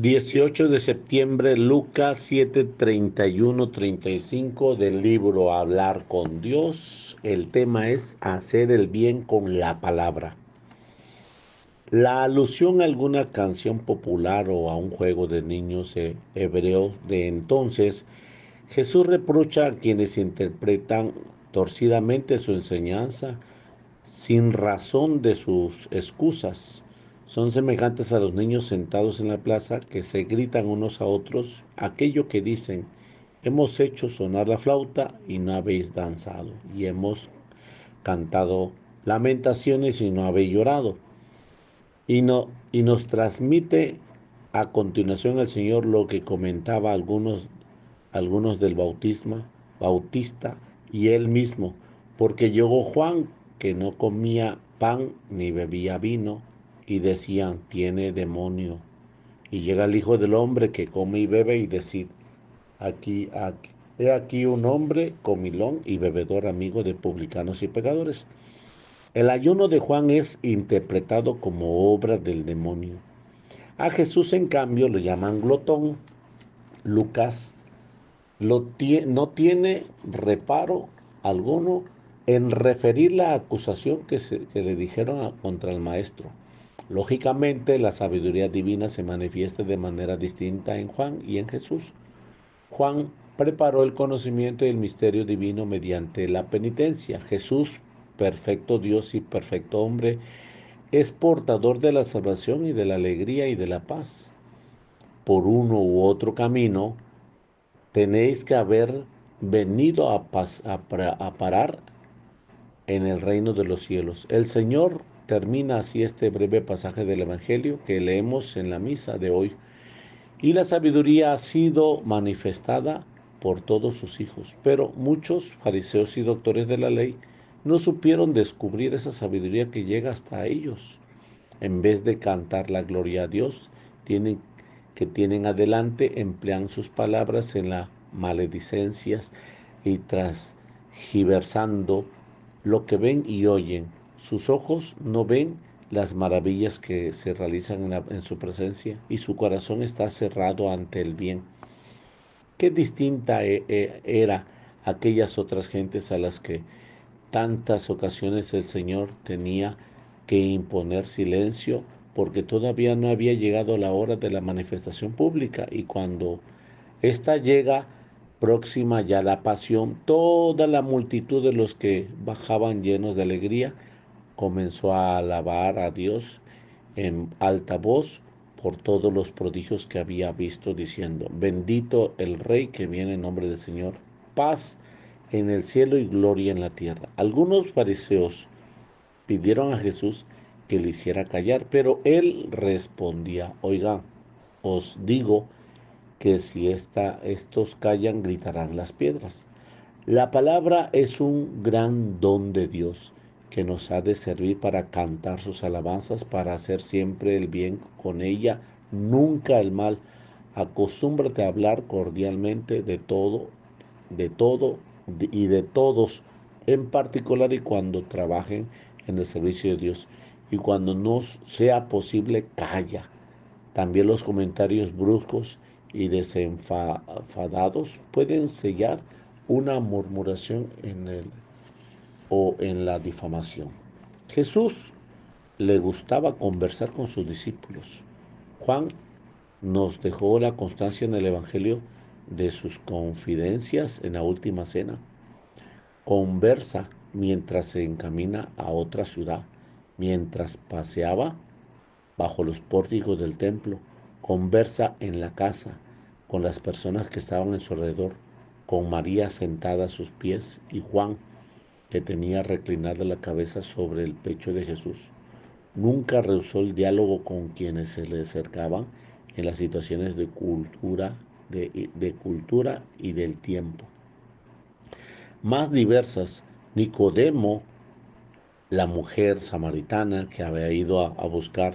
18 de septiembre, Lucas 7, 31, 35 del libro Hablar con Dios. El tema es hacer el bien con la palabra. La alusión a alguna canción popular o a un juego de niños hebreos de entonces, Jesús reprocha a quienes interpretan torcidamente su enseñanza sin razón de sus excusas. Son semejantes a los niños sentados en la plaza que se gritan unos a otros aquello que dicen: hemos hecho sonar la flauta y no habéis danzado, y hemos cantado lamentaciones y no habéis llorado. Y nos transmite a continuación el Señor lo que comentaba algunos del bautista y él mismo, porque llegó Juan, que no comía pan ni bebía vino, y decían: tiene demonio. Y llega el Hijo del Hombre, que come y bebe, y decir: he aquí un hombre comilón y bebedor, amigo de publicanos y pecadores. El ayuno de Juan es interpretado como obra del demonio. A Jesús, en cambio, lo llaman glotón. Lucas no tiene reparo alguno en referir la acusación que le dijeron contra el maestro. Lógicamente, la sabiduría divina se manifiesta de manera distinta en Juan y en Jesús. Juan preparó el conocimiento y el misterio divino mediante la penitencia. Jesús, perfecto Dios y perfecto hombre, es portador de la salvación y de la alegría y de la paz. Por uno u otro camino, tenéis que haber venido a parar en el reino de los cielos. El Señor termina así este breve pasaje del Evangelio que leemos en la misa de hoy. Y la sabiduría ha sido manifestada por todos sus hijos, pero muchos fariseos y doctores de la ley no supieron descubrir esa sabiduría que llega hasta ellos. En vez de cantar la gloria a Dios, tienen adelante, emplean sus palabras en las maledicencias y transgiversando lo que ven y oyen. Sus ojos no ven las maravillas que se realizan en su presencia, y su corazón está cerrado ante el bien. Qué distinta era aquellas otras gentes a las que tantas ocasiones el Señor tenía que imponer silencio, porque todavía no había llegado la hora de la manifestación pública, y cuando ésta llega, próxima ya la pasión, toda la multitud de los que bajaban llenos de alegría comenzó a alabar a Dios en alta voz por todos los prodigios que había visto, diciendo: bendito el Rey que viene en nombre del Señor, paz en el cielo y gloria en la tierra. Algunos fariseos pidieron a Jesús que le hiciera callar, pero él respondía: oigan, os digo que si estos callan, gritarán las piedras. La palabra es un gran don de Dios que nos ha de servir para cantar sus alabanzas, para hacer siempre el bien con ella, nunca el mal. Acostúmbrate a hablar cordialmente de todo y de todos, en particular y cuando trabajen en el servicio de Dios. Y cuando no sea posible, calla. También los comentarios bruscos y desenfadados pueden sellar una murmuración en la difamación. Jesús le gustaba conversar con sus discípulos. Juan nos dejó la constancia en el Evangelio de sus confidencias en la última cena. Conversa mientras se encamina a otra ciudad, mientras paseaba bajo los pórticos del templo, conversa en la casa con las personas que estaban en su alrededor, con María sentada a sus pies y Juan, que tenía reclinada la cabeza sobre el pecho de Jesús. Nunca rehusó el diálogo con quienes se le acercaban en las situaciones de cultura y del tiempo más diversas. Nicodemo, la mujer samaritana que había ido a buscar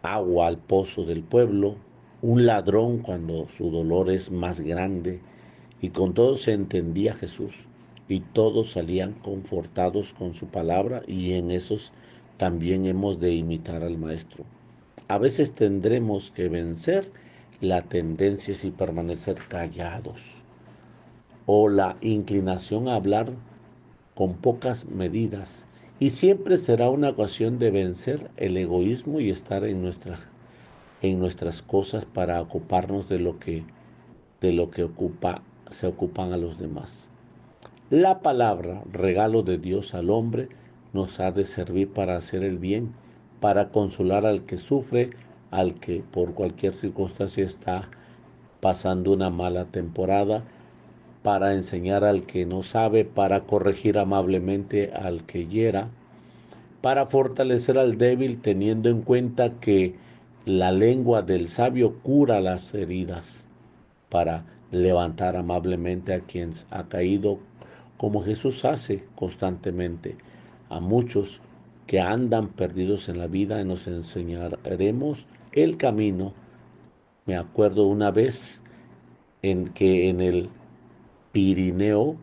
agua al pozo del pueblo, un ladrón cuando su dolor es más grande, y con todo se entendía Jesús, y todos salían confortados con su palabra, y en esos también hemos de imitar al Maestro. A veces tendremos que vencer la tendencia es permanecer callados o la inclinación a hablar con pocas medidas. Y siempre será una ocasión de vencer el egoísmo y estar en nuestras cosas para ocuparnos de lo que se ocupan a los demás. La palabra, regalo de Dios al hombre, nos ha de servir para hacer el bien, para consolar al que sufre, al que por cualquier circunstancia está pasando una mala temporada, para enseñar al que no sabe, para corregir amablemente al que hiera, para fortalecer al débil teniendo en cuenta que la lengua del sabio cura las heridas, para levantar amablemente a quien ha caído, como Jesús hace constantemente. A muchos que andan perdidos en la vida nos enseñaremos el camino. Me acuerdo una vez en que en el Pirineo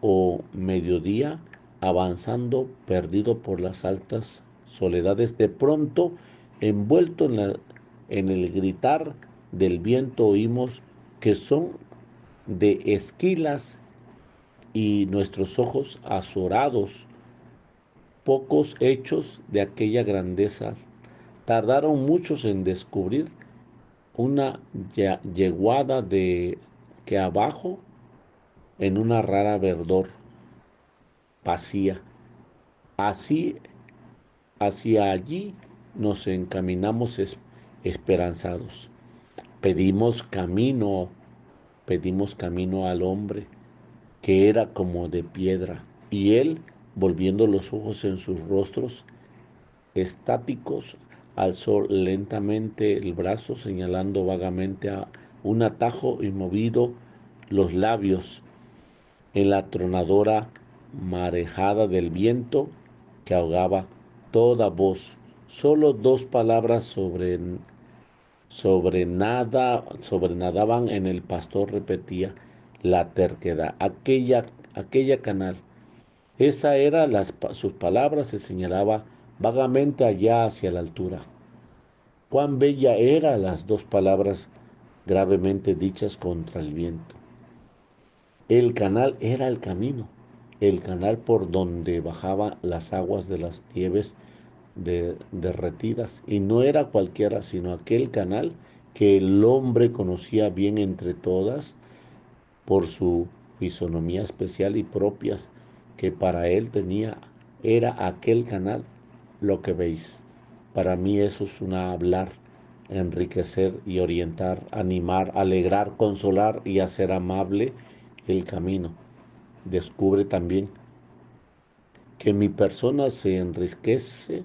o mediodía, avanzando perdido por las altas soledades, de pronto, envuelto en el gritar del viento, oímos que son de esquilas y nuestros ojos azorados, pocos hechos de aquella grandeza. Tardaron muchos en descubrir una yeguada de que abajo en una rara verdor vacía. Así, hacia allí nos encaminamos esperanzados. Pedimos camino, pedimos camino al hombre que era como de piedra, y él, volviendo los ojos en sus rostros estáticos, alzó lentamente el brazo, señalando vagamente a un atajo y movido los labios en la atronadora marejada del viento que ahogaba toda voz. Solo dos palabras sobrenadaban en el pastor, repetía la terquedad. Aquella canal. Esa era sus palabras, se señalaba vagamente allá hacia la altura. Cuán bella eran las dos palabras gravemente dichas contra el viento. El canal era el canal por donde bajaban las aguas de las nieves derretidas, y no era cualquiera, sino aquel canal que el hombre conocía bien entre todas por su fisonomía especial y propias que para él tenía. Era aquel canal lo que veis. Para mí eso es un hablar, enriquecer y orientar, animar, alegrar, consolar y hacer amable el camino. Descubre también que mi persona se enriquece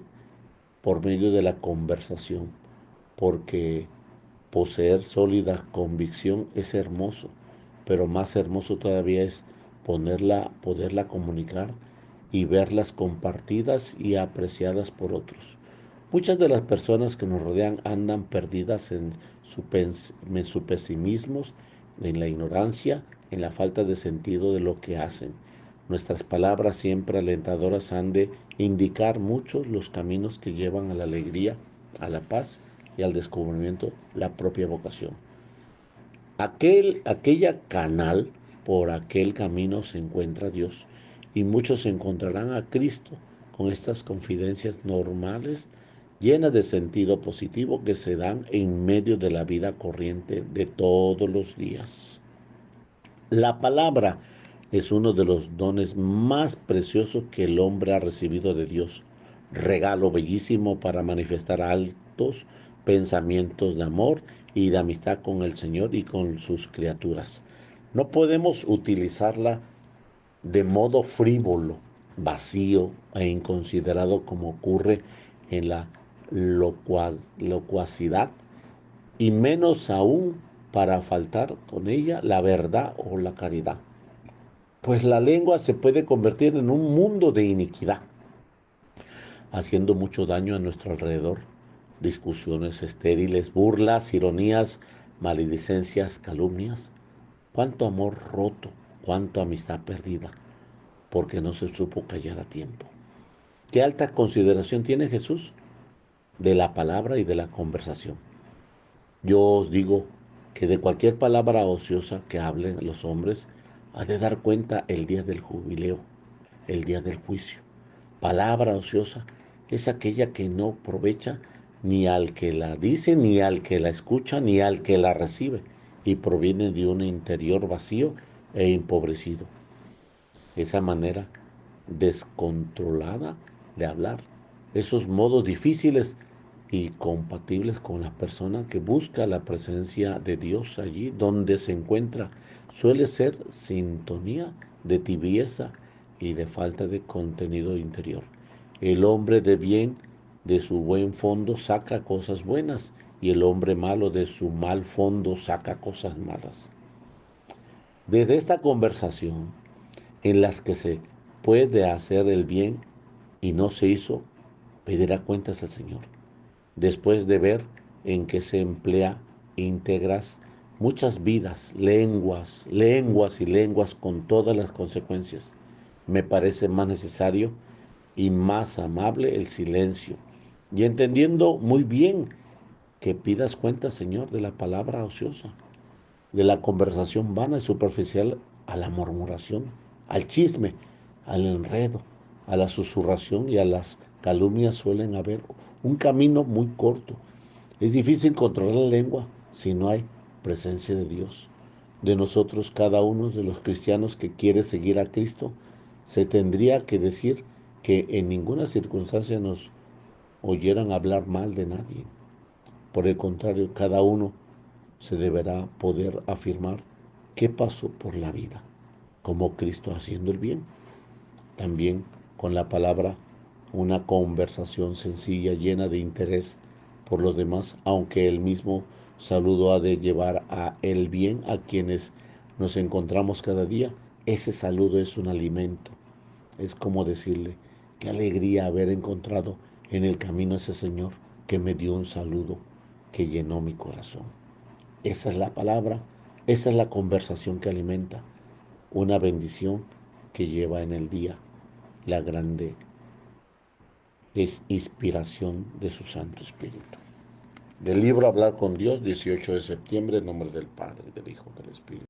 por medio de la conversación, porque poseer sólida convicción es hermoso, pero más hermoso todavía es poderla comunicar y verlas compartidas y apreciadas por otros. Muchas de las personas que nos rodean andan perdidas en su pesimismo, en la ignorancia, en la falta de sentido de lo que hacen. Nuestras palabras siempre alentadoras han de indicar muchos los caminos que llevan a la alegría, a la paz y al descubrimiento, la propia vocación. Aquella canal, por aquel camino se encuentra Dios, y muchos encontrarán a Cristo con estas confidencias normales, llenas de sentido positivo que se dan en medio de la vida corriente de todos los días. La palabra es uno de los dones más preciosos que el hombre ha recibido de Dios, regalo bellísimo para manifestar altos pensamientos de amor y de amistad con el Señor y con sus criaturas. No podemos utilizarla de modo frívolo, vacío e inconsiderado como ocurre en la locuacidad, y menos aún para faltar con ella la verdad o la caridad. Pues la lengua se puede convertir en un mundo de iniquidad, haciendo mucho daño a nuestro alrededor. Discusiones estériles, burlas, ironías, maledicencias, calumnias. Cuánto amor roto, cuánta amistad perdida, porque no se supo callar a tiempo. ¿Qué alta consideración tiene Jesús de la palabra y de la conversación? Yo os digo, que de cualquier palabra ociosa que hablen los hombres, ha de dar cuenta el día del jubileo, el día del juicio. Palabra ociosa es aquella que no aprovecha ni al que la dice, ni al que la escucha, ni al que la recibe, y proviene de un interior vacío e empobrecido. Esa manera descontrolada de hablar, esos modos difíciles y compatibles con la persona que busca la presencia de Dios allí donde se encuentra, suele ser sintonía de tibieza y de falta de contenido interior. El hombre de bien de su buen fondo saca cosas buenas y el hombre malo de su mal fondo saca cosas malas. Desde esta conversación en las que se puede hacer el bien y no se hizo, pedirá cuentas al Señor. Después de ver en qué se emplea íntegras muchas vidas, lenguas y lenguas con todas las consecuencias, me parece más necesario y más amable el silencio. Y entendiendo muy bien que pidas cuenta, Señor, de la palabra ociosa, de la conversación vana y superficial a la murmuración, al chisme, al enredo, a la susurración y a las calumnias suelen haber un camino muy corto. Es difícil controlar la lengua si no hay presencia de Dios. De nosotros, cada uno de los cristianos que quiere seguir a Cristo, se tendría que decir que en ninguna circunstancia nos oyeran hablar mal de nadie. Por el contrario, cada uno se deberá poder afirmar que pasó por la vida, como Cristo haciendo el bien. También con la palabra, una conversación sencilla, llena de interés por los demás, aunque el mismo saludo ha de llevar a el bien a quienes nos encontramos cada día. Ese saludo es un alimento. Es como decirle, qué alegría haber encontrado en el camino a ese Señor que me dio un saludo que llenó mi corazón. Esa es la palabra, esa es la conversación que alimenta, una bendición que lleva en el día la grande inspiración de su Santo Espíritu. Del libro Hablar con Dios, 18 de septiembre, en nombre del Padre, del Hijo, del Espíritu.